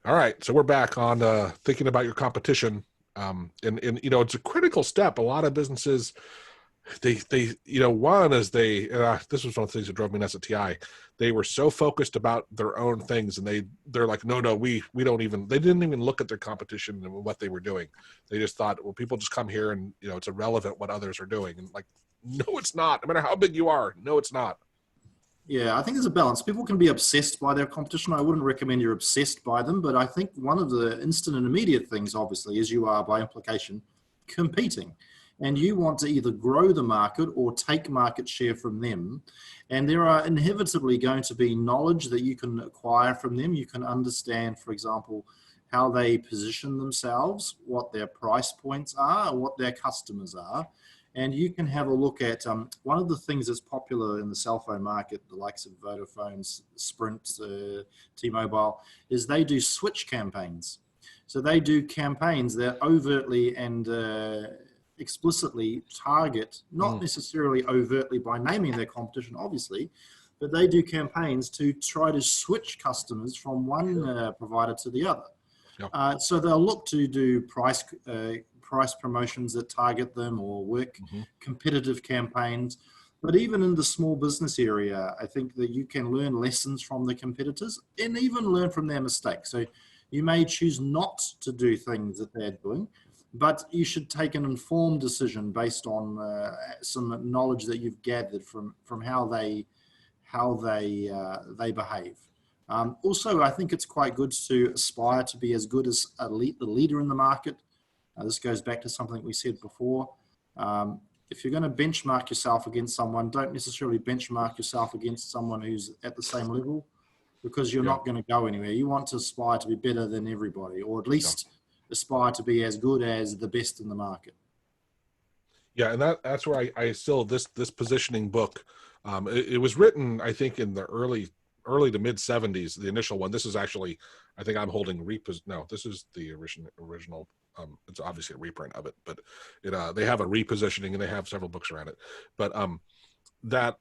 All right, so we're back on thinking about your competition. And it's a critical step. A lot of businesses, one is this was one of the things that drove me nuts at TI. They were so focused about their own things, and they're like, no, we don't even. They didn't even look at their competition and what they were doing. They just thought, well, people just come here and it's irrelevant what others are doing. And like, no, it's not. No matter how big you are, no, it's not. Yeah, I think there's a balance. People can be obsessed by their competition. I wouldn't recommend you're obsessed by them, but I think one of the instant and immediate things, obviously, is you are, by implication, competing. And you want to either grow the market or take market share from them. And there are inevitably going to be knowledge that you can acquire from them. You can understand, for example, how they position themselves, what their price points are, and what their customers are. And you can have a look at one of the things that's popular in the cell phone market, the likes of Vodafone, Sprint, T-Mobile, is they do switch campaigns. So they do campaigns that overtly and explicitly target, not necessarily overtly by naming their competition, obviously, but they do campaigns to try to switch customers from one provider to the other. Yep. So they'll look to do price promotions that target them or work competitive campaigns. But even in the small business area, I think that you can learn lessons from the competitors and even learn from their mistakes. So you may choose not to do things that they're doing, but you should take an informed decision based on some knowledge that you've gathered from how they behave. Also, I think it's quite good to aspire to be as good as the leader in the market. This goes back to something we said before. If you're going to benchmark yourself against someone, don't necessarily benchmark yourself against someone who's at the same level, because you're not going to go anywhere. You want to aspire to be better than everybody, or at least aspire to be as good as the best in the market. Yeah, and that's where I still, this positioning book, it was written, I think, in the early to mid 70s, the initial one. This is actually, I think I'm holding this is the original. It's obviously a reprint of it, but they have a repositioning and they have several books around it. But that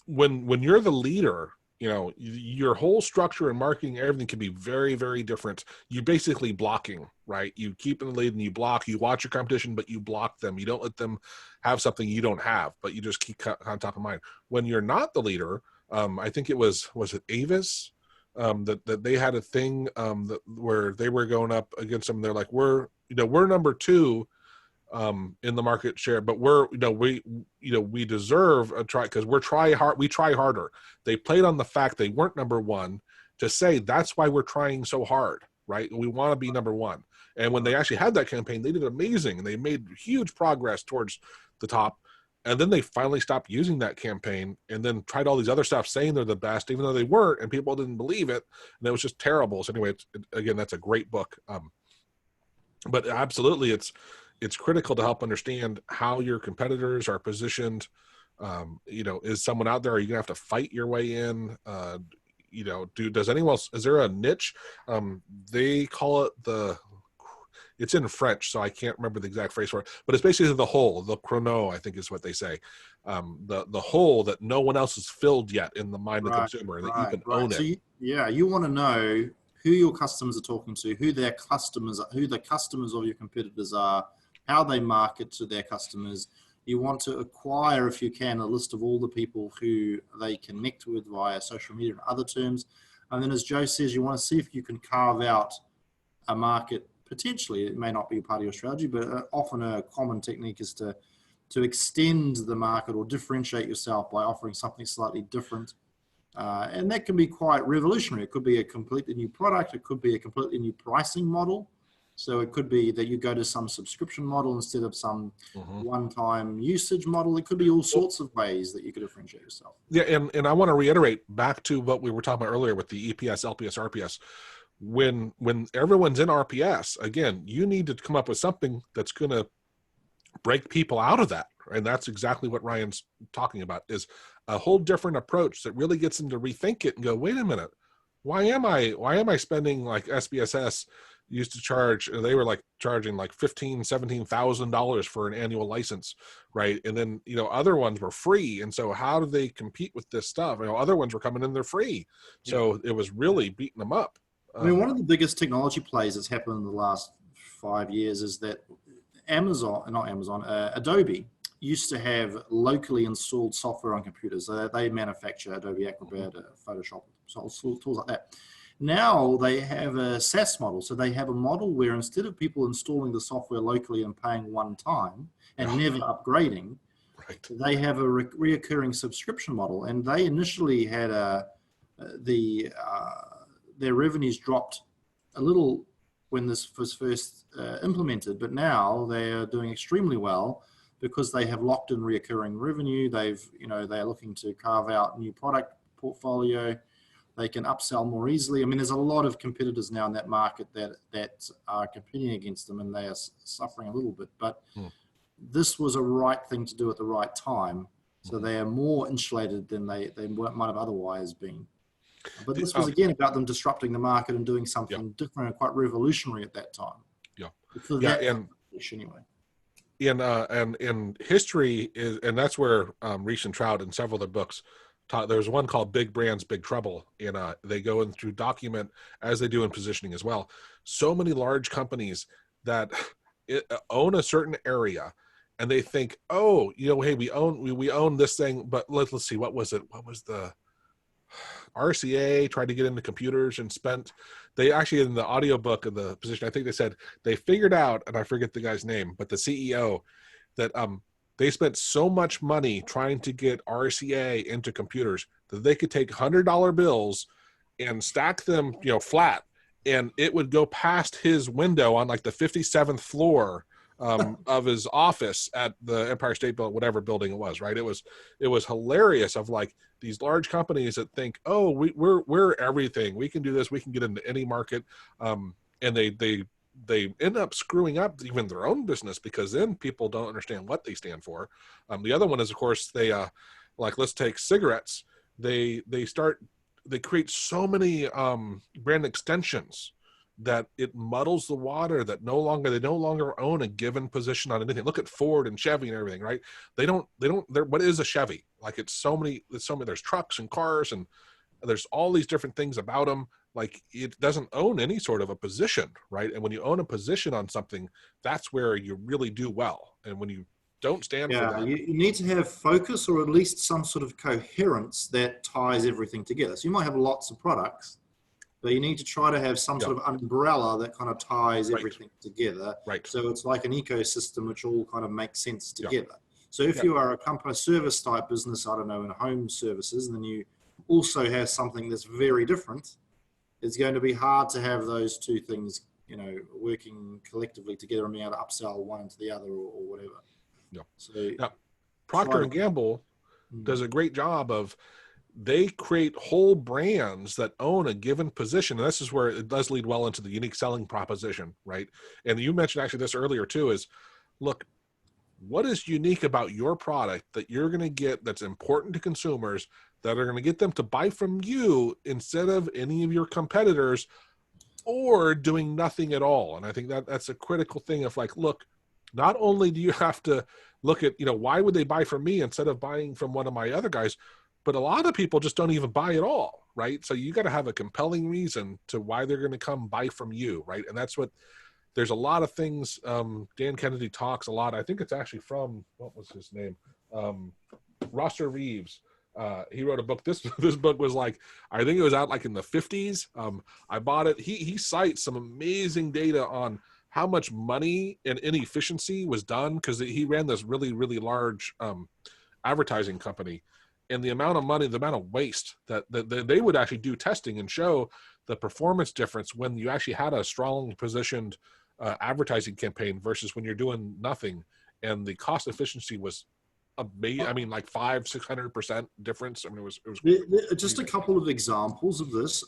when you're the leader, your whole structure and marketing, everything can be very, very different. You're basically blocking, right? You keep in the lead and you block. You watch your competition, but you block them. You don't let them have something you don't have, but you just keep on top of mind. When you're not the leader, I think it was it Avis? That they had a thing where they were going up against them. They're like, we're number 2 in the market share, but we deserve a try because we try harder. They played on the fact they weren't number 1 to say that's why we're trying so hard, right? We want to be number 1. And when they actually had that campaign, they did amazing and they made huge progress towards the top. And then they finally stopped using that campaign and then tried all these other stuff saying they're the best, even though they weren't, and people didn't believe it. And it was just terrible. So anyway, again, that's a great book. But absolutely, it's critical to help understand how your competitors are positioned. Is someone out there? Are you going to have to fight your way in? Does anyone else, is there a niche? They call it it's in French, so I can't remember the exact phrase for it, but it's basically the hole, the chrono, I think is what they say. The hole that no one else has filled yet in the mind of the consumer, that you can own it. So you want to know who your customers are talking to, who the customers of your competitors are, how they market to their customers. You want to acquire, if you can, a list of all the people who they connect with via social media and other terms. And then, as Joe says, you want to see if you can carve out a market. Potentially, it may not be a part of your strategy, but often a common technique is to extend the market or differentiate yourself by offering something slightly different. And that can be quite revolutionary. It could be a completely new product. It could be a completely new pricing model. So it could be that you go to some subscription model instead of some one-time usage model. It could be all sorts of ways that you could differentiate yourself. Yeah, and I want to reiterate back to what we were talking about earlier with the EPS, LPS, RPS. When everyone's in RPS, again, you need to come up with something that's going to break people out of that. And that's exactly what Ryan's talking about, is a whole different approach that really gets them to rethink it and go, wait a minute, why am I spending, like SBSS used to charge, they were like charging like $15,000, $17,000 for an annual license, right? And then, other ones were free. And so how do they compete with this stuff? Other ones were coming in, they're free. So it was really beating them up. I mean, one of the biggest technology plays that's happened in the last 5 years is that Adobe used to have locally installed software on computers. They manufacture Adobe Acrobat, Photoshop, tools like that. Now they have a SaaS model. So they have a model where instead of people installing the software locally and paying one time and never upgrading, right. they have a reoccurring subscription model. And they initially had their revenues dropped a little when this was first implemented, but now they are doing extremely well because they have locked in reoccurring revenue. They're looking to carve out new product portfolio. They can upsell more easily. I mean, there's a lot of competitors now in that market that are competing against them, and they are suffering a little bit. But this was a right thing to do at the right time. So they are more insulated than they might have otherwise been. But this was again about them disrupting the market and doing something different and quite revolutionary at that time. Yeah, for yeah, that and anyway. In history is, and that's where Reese and Trout and several of their books taught. There's one called Big Brands, Big Trouble, and they go in through document, as they do in positioning as well. So many large companies that own a certain area, and they think, oh, hey, we own this thing, but let's see, what was it? What was the RCA tried to get into computers and they actually, in the audiobook of the position, I think they said they figured out, and I forget the guy's name, but the CEO, that they spent so much money trying to get RCA into computers that they could take $100 bills and stack them, flat, and it would go past his window on like the 57th floor of his office at the Empire State Building, whatever building it was, right? It was hilarious of like these large companies that think, oh, we're everything. We can do this. We can get into any market. And they end up screwing up even their own business, because then people don't understand what they stand for. The other one is, of course, they let's take cigarettes. They create so many brand extensions that it muddles the water, that they no longer own a given position on anything. Look at Ford and Chevy and everything, right? What is a Chevy? Like there's so many, there's trucks and cars, and there's all these different things about them. Like it doesn't own any sort of a position, right? And when you own a position on something, that's where you really do well. And when you don't stand for that. You need to have focus, or at least some sort of coherence that ties everything together. So you might have lots of products, but you need to try to have some sort of umbrella that kind of ties everything together. Right. So it's like an ecosystem which all kind of makes sense together. So if you are a service type business, I don't know, in home services, and then you also have something that's very different, it's going to be hard to have those two things, working collectively together and being able to upsell one into the other or whatever. Yeah. So now, Procter & Gamble does a great job of, they create whole brands that own a given position. And this is where it does lead well into the unique selling proposition, right? And you mentioned actually this earlier too, is look, what is unique about your product that you're going to get that's important to consumers, that are going to get them to buy from you instead of any of your competitors, or doing nothing at all? And I think that's a critical thing of like, look, not only do you have to look at, why would they buy from me instead of buying from one of my other guys, but a lot of people just don't even buy at all, right? So you got to have a compelling reason to why they're going to come buy from you, right? And that's what, there's a lot of things. Dan Kennedy talks a lot. I think it's actually from, what was his name? Rosser Reeves. He wrote a book. This book was like, I think it was out like in the 50s. I bought it. He cites some amazing data on how much money and inefficiency was done, because he ran this really, really large advertising company. And the amount of money, the amount of waste that they would actually do testing and show the performance difference when you actually had a strong positioned advertising campaign versus when you're doing nothing. And the cost efficiency was amazing. I mean, like 500-600% difference. I mean, it was just a couple of examples of this.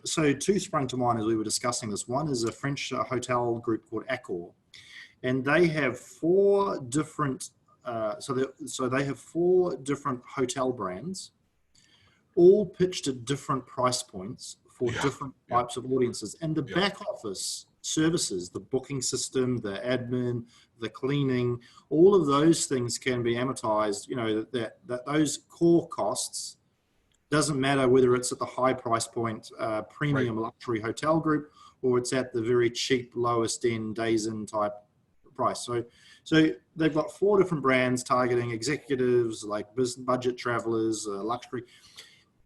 So two sprung to mind as we were discussing this. One is a French hotel group called Accor, and they have four different so they have four different hotel brands, all pitched at different price points for different types of audiences. And the back office services, the booking system, the admin, the cleaning, all of those things can be amortized, that those core costs Doesn't matter whether it's at the high price point Right. premium luxury hotel group, or it's at the very cheap lowest end days in type price. So they've got 4 different brands targeting executives, like business budget travelers, luxury,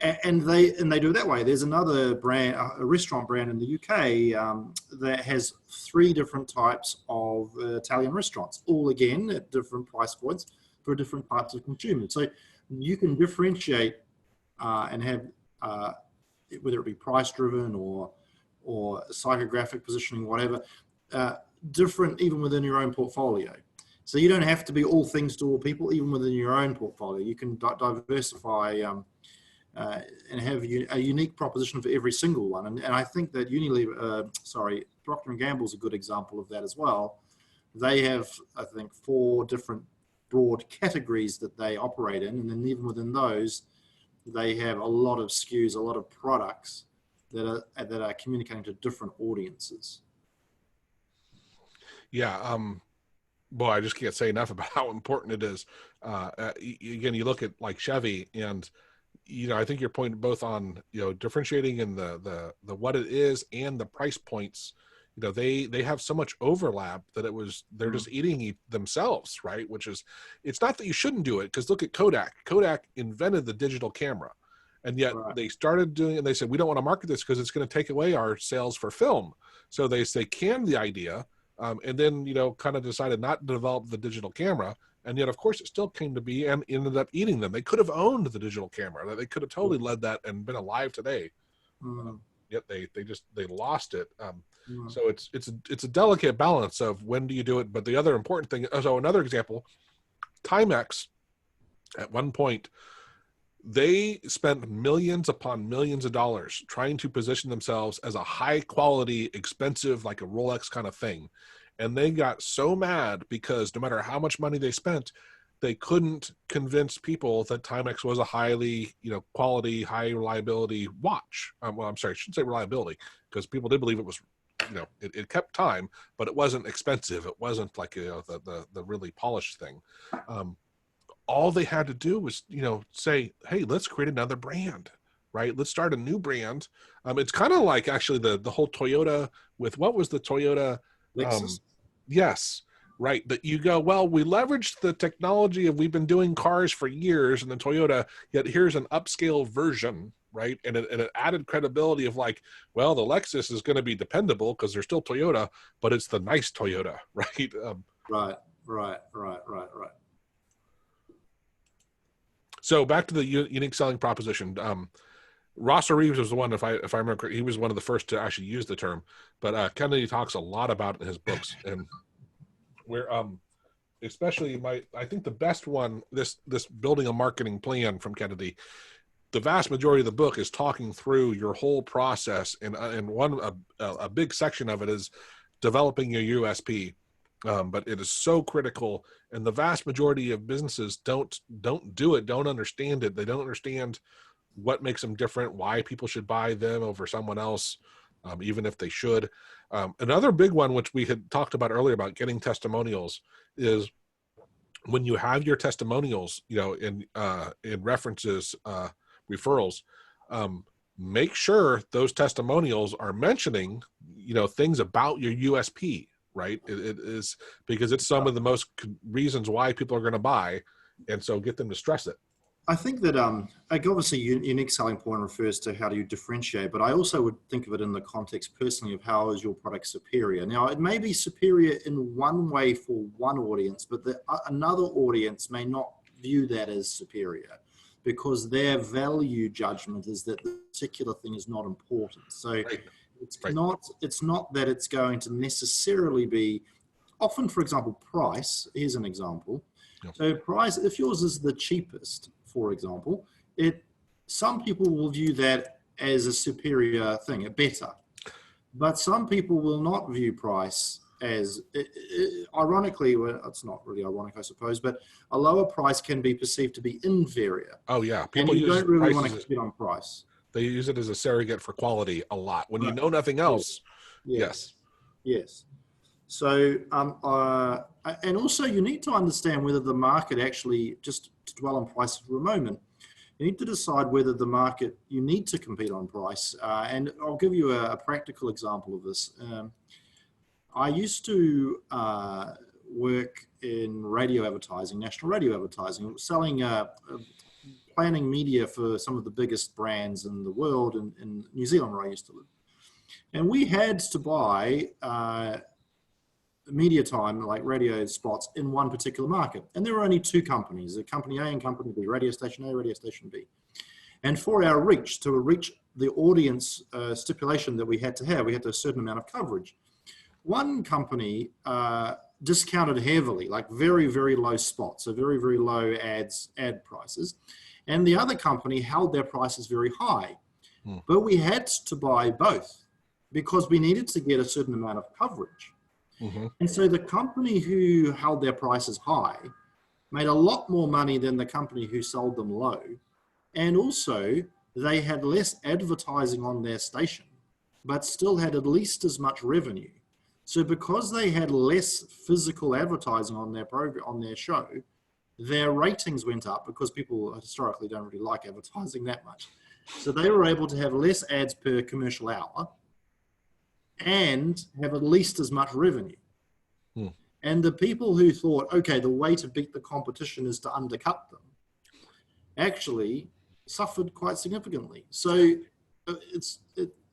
and they do it that way. There's another brand, a restaurant brand in the UK, that has 3 different types of Italian restaurants, all again at different price points for different types of consumers. So you can differentiate and have, whether it be price driven or psychographic positioning, whatever, different even within your own portfolio. So you don't have to be all things to all people, even within your own portfolio. You can diversify and have a unique proposition for every single one. And I think that Procter & Gamble is a good example of that as well. They have, I think, 4 different broad categories that they operate in. And then even within those, they have a lot of SKUs, a lot of products that are communicating to different audiences. Yeah. Boy, I just can't say enough about how important it is. Again, you look at like Chevy, and I think your point both on differentiating in the what it is and the price points. They have so much overlap that they're just eating themselves, right? Which is, it's not that you shouldn't do it, because look at Kodak. Kodak invented the digital camera, and yet they started doing it, and they said, we don't want to market this because it's going to take away our sales for film. So they canned the idea, and then kind of decided not to develop the digital camera. And yet, of course, it still came to be and ended up eating them. They could have owned the digital camera. They could have totally led that and been alive today. Yet they lost it. So it's a delicate balance of when do you do it. But the other important thing, so another example, Timex, at one point, they spent millions upon millions of dollars trying to position themselves as a high quality, expensive, like a Rolex kind of thing. And they got so mad because no matter how much money they spent, they couldn't convince people that Timex was a highly, quality, high reliability watch. Well, I'm sorry, I shouldn't say reliability, because people did believe it was, it kept time, but it wasn't expensive. It wasn't like the really polished thing. All they had to do was, say, hey, let's create another brand, right? Let's start a new brand. It's kind of like actually the whole Toyota with, what was the Toyota? Lexus. Yes, right. That you go, well, we leveraged the technology of, we've been doing cars for years, and the Toyota, yet here's an upscale version, right? And it added credibility of like, well, the Lexus is going to be dependable because they're still Toyota, but it's the nice Toyota, right? Right. So back to the unique selling proposition. Ross Reeves was the one, if I remember, he was one of the first to actually use the term. But Kennedy talks a lot about it in his books, and where especially I think the best one, this building a marketing plan from Kennedy. The vast majority of the book is talking through your whole process, and a big section of it is developing your USP. But it is so critical, and the vast majority of businesses don't do it, don't understand it. They don't understand what makes them different, why people should buy them over someone else, even if they should. Another big one, which we had talked about earlier about getting testimonials, is when you have your testimonials, in references, referrals, make sure those testimonials are mentioning, things about your USP, right? It is, because it's some of the most reasons why people are going to buy. And so get them to stress it. I think that like obviously unique selling point refers to how do you differentiate, but I also would think of it in the context personally of how is your product superior. Now, it may be superior in one way for one audience, but another audience may not view that as superior because their value judgment is that the particular thing is not important. So it's not that it's going to necessarily be, often, for example, price. Here's an example. Yep. So price, if yours is the cheapest, for example, some people will view that as a superior thing, a better. But some people will not view price as, ironically, well, it's not really ironic, I suppose, but a lower price can be perceived to be inferior. Oh yeah, people and you don't really want to compete on price. They use it as a surrogate for quality a lot. When you know nothing else, yes. So, and also you need to understand whether the market actually, just to dwell on price for a moment, You need to decide whether the market, you need to compete on price. And I'll give you a practical example of this. I used to work in radio advertising, national radio advertising, selling, planning media for some of the biggest brands in the world in New Zealand, where I used to live. And we had to buy media time, like radio spots, in one particular market. And there were only two companies, company A and company B, radio station A, radio station B. And for our reach, to reach the audience stipulation that we had to have, we had a certain amount of coverage. One company discounted heavily, like very, very low spots, so very, very low ad prices. And the other company held their prices very high. But we had to buy both because we needed to get a certain amount of coverage. And so the company who held their prices high made a lot more money than the company who sold them low. And also they had less advertising on their station, but still had at least as much revenue. So because they had less physical advertising on their program, on their show, their ratings went up because people historically don't really like advertising that much. So they were able to have less ads per commercial hour and have at least as much revenue. And the people who thought, okay, the way to beat the competition is to undercut them, actually suffered quite significantly. So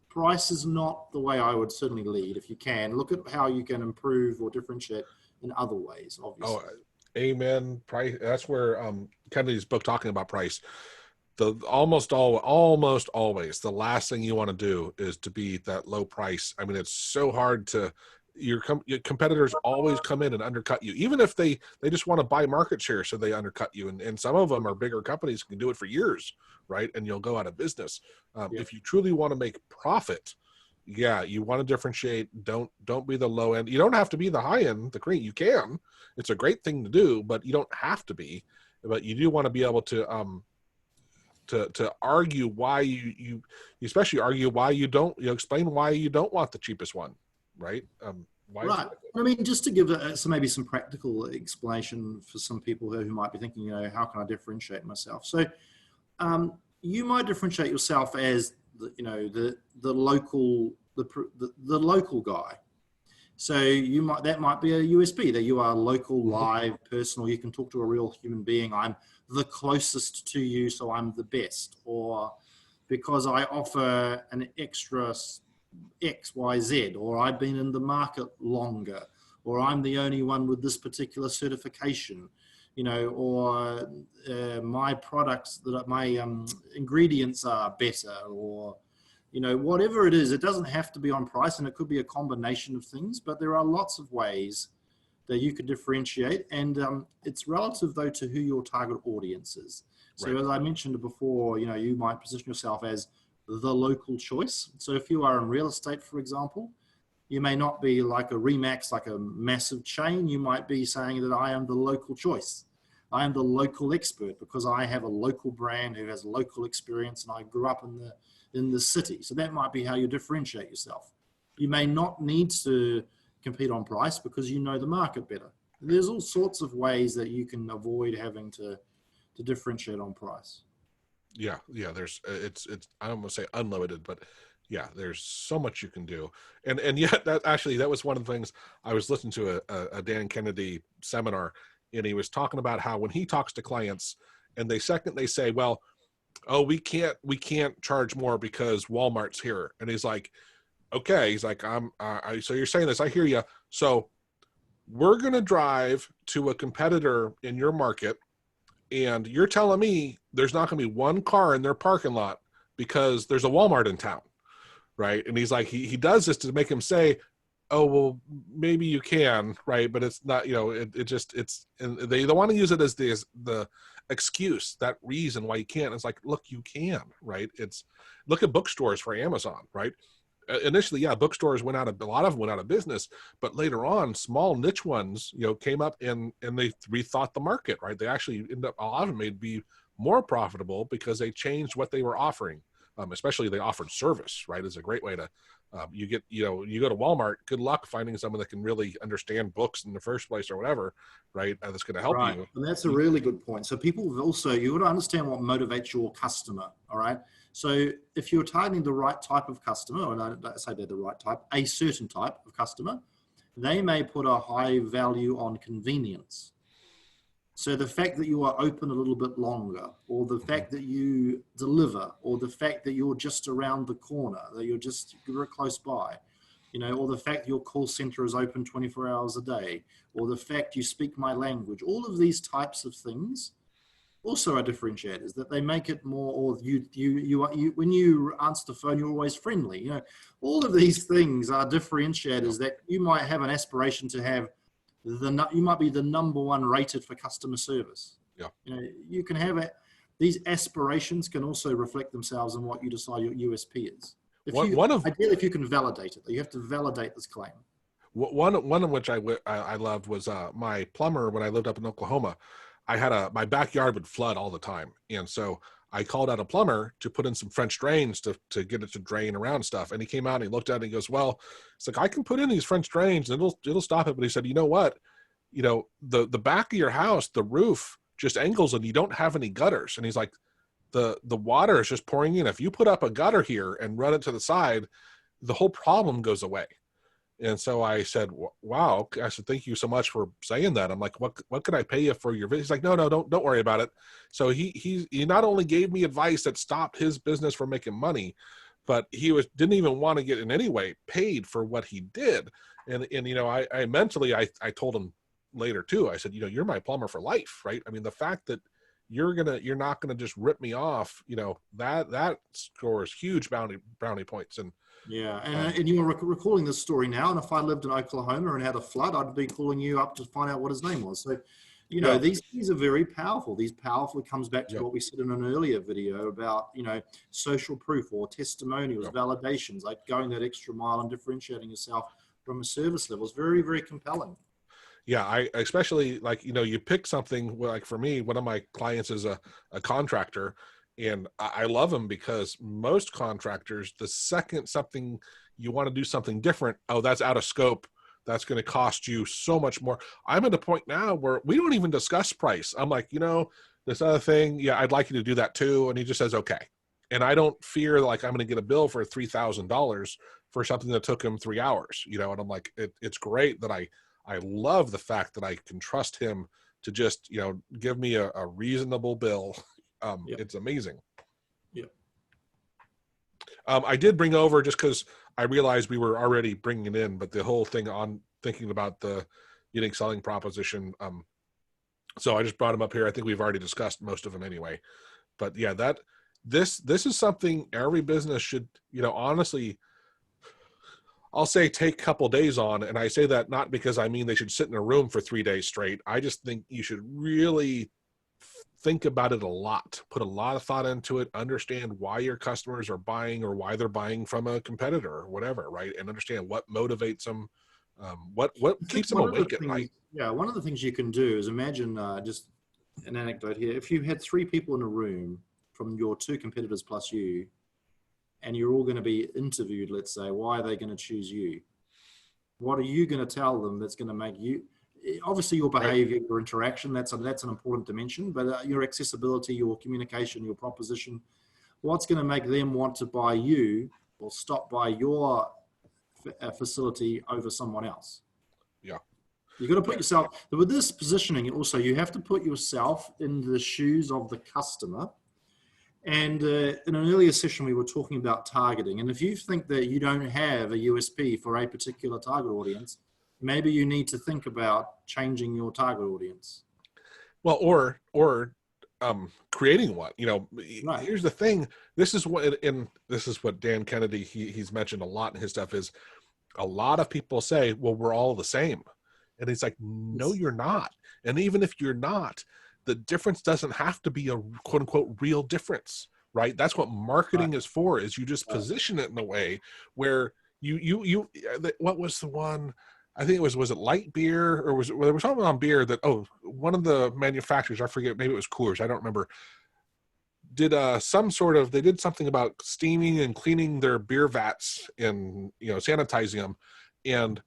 price is not the way I would certainly lead. If you can, look at how you can improve or differentiate in other ways, obviously. Oh, amen. Price. That's where Kennedy's book talking about price. Almost always the last thing you want to do is to be that low price. I mean, it's so hard to. Your competitors always come in and undercut you, even if they just want to buy market share, so they undercut you. And some of them are bigger companies, can do it for years, right? And you'll go out of business. If you truly want to make profit, you want to differentiate. Don't be the low end. You don't have to be the high end, the cream. You can. It's a great thing to do, but you don't have to be. But you do want to be able to argue why you especially argue why you don't. Explain why you don't want the cheapest one. Right. Right. I mean, just to give maybe some practical explanation for some people who might be thinking, how can I differentiate myself? So you might differentiate yourself as the local guy. So that might be a USP, that you are local, live, personal. You can talk to a real human being. I'm the closest to you, so I'm the best. Or because I offer an extra X, Y, Z, or I've been in the market longer, or I'm the only one with this particular certification, or my products, my ingredients are better, or, whatever it is. It doesn't have to be on price, and it could be a combination of things, but there are lots of ways that you could differentiate. And it's relative, though, to who your target audience is. So as I mentioned before, you might position yourself as the local choice. So if you are in real estate, for example, you may not be like a Remax, like a massive chain. You might be saying that I am the local choice. I am the local expert because I have a local brand who has local experience, and I grew up in the city. So that might be how you differentiate yourself. You may not need to compete on price because you know the market better. There's all sorts of ways that you can avoid having to differentiate on price. Yeah. There's it's I don't want to say unlimited, but there's so much you can do. And yet that was one of the things. I was listening to a Dan Kennedy seminar, and he was talking about how when he talks to clients, and they say, well, oh, we can't charge more because Walmart's here. And he's like, okay, he's like, so you're saying this, I hear you. So we're going to drive to a competitor in your market, and you're telling me there's not going to be one car in their parking lot because there's a Walmart in town, right? And he's like, he does this to make him say, oh, well, maybe you can, right? But it's not, and they want to use it as the excuse, that reason why you can't. It's like, look, you can, right? Look at bookstores for Amazon, right? Initially, bookstores a lot of them went out of business, but later on, small niche ones, came up and they rethought the market, right? They actually ended up, a lot of them may be more profitable because they changed what they were offering. Especially they offered service, right? Is a great way to You get, you go to Walmart, good luck finding someone that can really understand books in the first place or whatever, right? That's going to help Right. you. And that's a really good point. So people also, you got to understand what motivates your customer. All right. So if you're targeting the right type of customer, and I don't say they're the right type, a certain type of customer, they may put a high value on convenience. So the fact that you are open a little bit longer, or the fact that you deliver, or the fact that you're just around the corner, that you're just very close by, or the fact your call center is open 24 hours a day, or the fact you speak my language, all of these types of things also are differentiators that they make it more, or you when you answer the phone, you're always friendly. All of these things are differentiators that you might have an aspiration to have. You might be the number one rated for customer service. Yeah. You can have it. These aspirations can also reflect themselves in what you decide your USP is. Ideally, if you can validate it, you have to validate this claim. One of which I loved was my plumber when I lived up in Oklahoma. I had my backyard would flood all the time, and so I called out a plumber to put in some French drains to get it to drain around stuff. And he came out and he looked at it and he goes, "Well, it's like I can put in these French drains and it'll stop it." But he said, "You know what? The back of your house, the roof just angles and you don't have any gutters." And he's like, the water is just pouring in. If you put up a gutter here and run it to the side, the whole problem goes away." And so I said, "Wow." I said, "Thank you so much for saying that." I'm like, what could I pay you for your visit?" He's like, "No, don't worry about it." So he not only gave me advice that stopped his business from making money, but he didn't even want to get in any way paid for what he did. And I mentally, I told him later too, I said, "You're my plumber for life, right?" I mean, the fact that you're not gonna just rip me off, that scores huge brownie points. And yeah, and you're recalling this story now. And if I lived in Oklahoma and had a flood, I'd be calling you up to find out what his name was. So, these things are very powerful. These powerful comes back to what we said in an earlier video about, social proof or testimonials, validations, like going that extra mile and differentiating yourself from a service level is very, very compelling. Yeah, I especially like, you pick something like for me, one of my clients is a contractor, and I love him because most contractors, the second something you want to do something different, oh, that's out of scope. That's going to cost you so much more. I'm at a point now where we don't even discuss price. I'm like, this other thing, yeah, I'd like you to do that too. And he just says, okay. And I don't fear like I'm going to get a bill for $3,000 for something that took him 3 hours, and I'm like, it's great that I love the fact that I can trust him to just, give me a reasonable bill. It's amazing. Yeah. I did bring over, just because I realized we were already bringing it in, but the whole thing on thinking about the unique selling proposition. So I just brought him up here. I think we've already discussed most of them anyway, but yeah, this is something every business should, honestly, I'll say take a couple days on. And I say that not because I mean they should sit in a room for 3 days straight. I just think you should really think about it a lot, put a lot of thought into it, understand why your customers are buying or why they're buying from a competitor or whatever, right? And understand what motivates them, what keeps them awake at night. Yeah, one of the things you can do is imagine, just an anecdote here. If you had 3 people in a room from your 2 competitors plus you, and you're all going to be interviewed, let's say, why are they going to choose you? What are you going to tell them that's going to make you, obviously your behavior, your interaction, that's an important dimension, but your accessibility, your communication, your proposition, what's going to make them want to buy you or stop by your facility over someone else? Yeah. You've got to put yourself, with this positioning also, you have to put yourself in the shoes of the customer. And in an earlier session, we were talking about targeting. And if you think that you don't have a USP for a particular target audience, maybe you need to think about changing your target audience. Well, or creating one. Right. Here's the thing. This is what Dan Kennedy, he's mentioned a lot in his stuff, is a lot of people say, well, we're all the same. And he's like, no, you're not. And even if you're not, the difference doesn't have to be a quote unquote real difference, right? That's what marketing is for, is you just position it in a way where you what was the one, I think was it light beer, or there was something on beer that, one of the manufacturers, I forget, maybe it was Coors, I don't remember. did some sort of, they did something about steaming and cleaning their beer vats and, you know, sanitizing them. And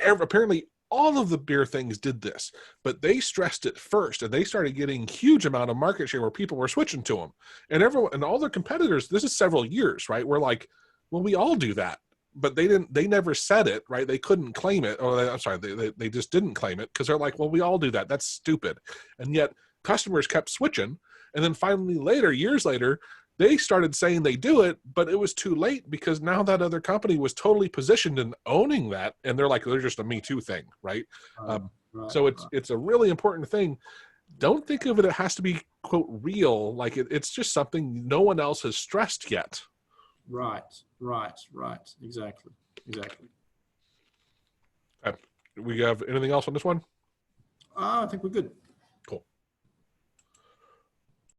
apparently all of the beer things did this, but they stressed it first, and they started getting huge amount of market share where people were switching to them. And everyone and all their competitors, this is several years, right? We're like, well, we all do that. But they never said it, right? They couldn't claim it. Or I'm sorry, they just didn't claim it because they're like, well, we all do that. That's stupid. And yet customers kept switching. And then finally later, years later, they started saying they do it, but it was too late because now that other company was totally positioned in owning that, and they're like, they're just a Me Too thing, right? So it's a really important thing. Don't think of it, it has to be, quote, real. Like it's just something no one else has stressed yet. Right. Exactly. Okay. We have anything else on this one? I think we're good.